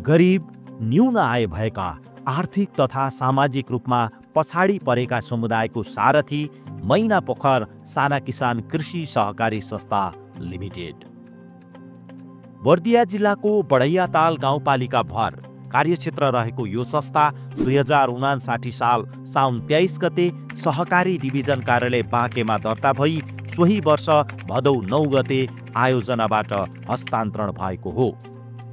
गरिब, न्यून आय भएका, आर्थिक तथा सामाजिक रूपमा पछाडि परेका समुदायको सारथी मैनापोखर साना किसान कृषि सहकारी संस्था लिमिटेड। बर्दिया जिल्लाको बढैयाताल गाउँपालिका भर कार्यक्षेत्र रहेको यो संस्था 2059 साल साउन 23 गते सहकारी डिभिजन कार्यालय बाँकेमा दर्ता भई सोही वर्ष भदौ 9 गते आयोजनाबाट हस्तान्तरण भएको हो।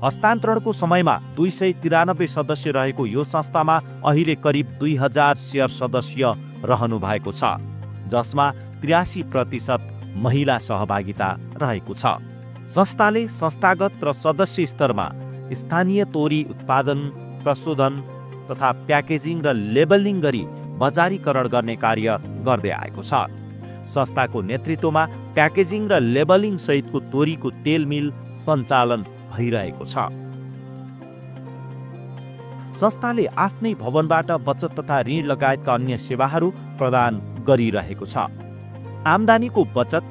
हस्तान्तरणको समयमा 293 सदस्य रहेको यो संस्थामा अहिले करिब 2000 शेयर सदस्य रहनु भएको छ, जसमा 83% महिला सहभागिता रहेको छ। संस्थाले संस्थागत र सदस्य स्तरमा स्थानीय तोरी उत्पादन, प्रशोधन तथा प्याकेजिङ र लेबलिङ गरी बजारीकरण गर्ने कार्य गर्दै आएको छ। संस्थाको नेतृत्वमा प्याकेजिङ र लेबलिङ सहितको तोरीको तेल मिल सञ्चालन भइरहेको छ। संस्थाले आफ्नै भवनबाट बचत तथा ऋण लगायतका अन्य सेवाहरू प्रदान गरिरहेको छ। आम्दानीको बचत,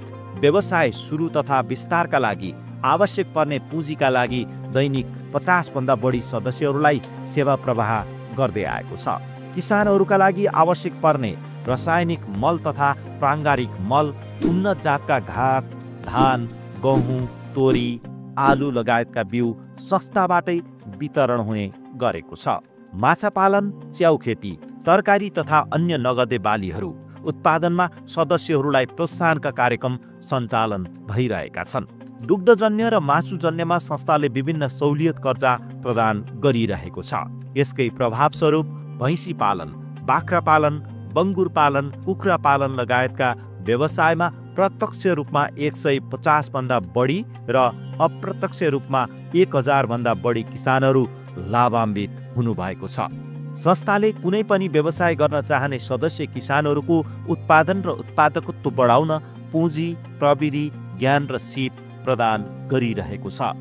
व्यवसाय सुरु तथा विस्तारका लागि आवश्यक पर्ने पुँजीका लागि दैनिक 50 भन्दा बढी सदस्यहरूलाई सेवा प्रवाह गर्दै आएको छ। किसानहरूका लागि आवश्यक पर्ने रासायनिक मल तथा प्राङ्गारिक मल, उन्नत जातका घाँस, धान, गहुँ, तोरी, आलु लगायतका बिउ संस्थाबाटै वितरण हुने गरेको छ। माछा पालन, च्याउ खेती, तरकारी तथा अन्य नगदे बालीहरू उत्पादनमा सदस्यहरूलाई प्रोत्साहनका कार्यक्रम सञ्चालन भइरहेका छन्। दुग्धजन्य र मासुजन्यमा संस्थाले विभिन्न सहुलियत कर्जा प्रदान गरिरहेको छ। यसकै प्रभावस्वरूप भैँसी पालन, बाख्रा पालन, बङ्गुर पालन, कुखुरा पालन लगायतका व्यवसायमा प्रत्यक्ष रूपमा 150 भन्दा बढी र अप्रत्यक्ष रूपमा 1000 भन्दा बढी किसानहरू लाभान्वित हुनुभएको छ। संस्थाले कुनै पनि व्यवसाय गर्न चाहने सदस्य किसानहरूको उत्पादन र उत्पादकत्व बढाउन पुँजी, प्रविधि, ज्ञान र सिप प्रदान गरिरहेको छ।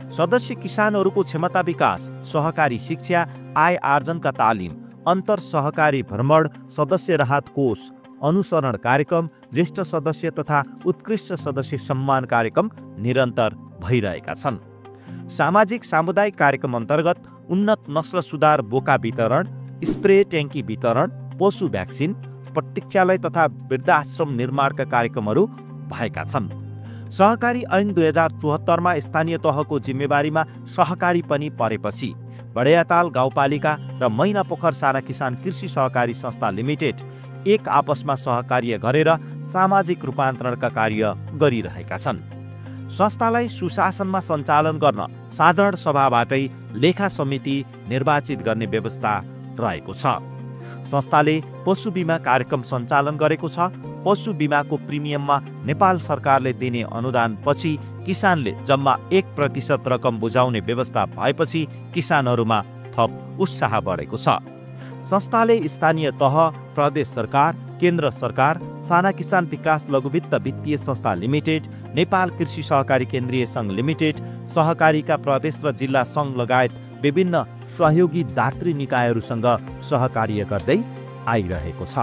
सदस्य किसानहरूको क्षमता विकास, सहकारी शिक्षा, आय आर्जनका तालिम, अन्तर सहकारी भ्रमण, सदस्य राहत कोष, अनुसरण कार्यक्रम, ज्येष्ठ सदस्य तथा उत्कृष्ट सदस्य सम्मान कार्यक्रम निरन्तर भइरहेका छन्। सामाजिक सामुदायिक कार्यक्रम अन्तर्गत उन्नत नस्ल सुधार बोका वितरण, स्प्रे ट्याङ्की वितरण, पशु भ्याक्सिन, प्रतीक्षालय तथा वृद्धाश्रम निर्माणका कार्यक्रमहरू भएका छन्। सहकारी ऐन 2074 स्थानीय तहको जिम्मेवारीमा सहकारी पनि परेपछि बढैयाताल गाउँपालिका र मैनापोखर साना किसान कृषि सहकारी संस्था लिमिटेड एक आपसमा सहकार्य गरेर सामाजिक रूपान्तरणका कार्य गरिरहेका छन्। संस्थालाई सुशासनमा सञ्चालन गर्न साधारण सभाबाटै लेखा समिति निर्वाचित गर्ने व्यवस्था रहेको छ। संस्थाले पशु बिमा कार्यक्रम सञ्चालन गरेको छ। पशु बिमाको प्रिमियममा नेपाल सरकारले दिने अनुदान पछि किसानले जम्मा 1% रकम बुझाउने व्यवस्था भएपछि किसानहरूमा थप उत्साह बढेको छ। संस्थाले स्थानीय तह, प्रदेश सरकार, केन्द्र सरकार, साना किसान विकास लघुवित्त वित्तीय संस्था लिमिटेड, नेपाल कृषि सहकारी केन्द्रीय सङ्घ लिमिटेड, सहकारीका प्रदेश र जिल्ला सङ्घ लगायत विभिन्न सहयोगी दातृ निकायहरूसँग सहकार्य गर्दै आइरहेको छ।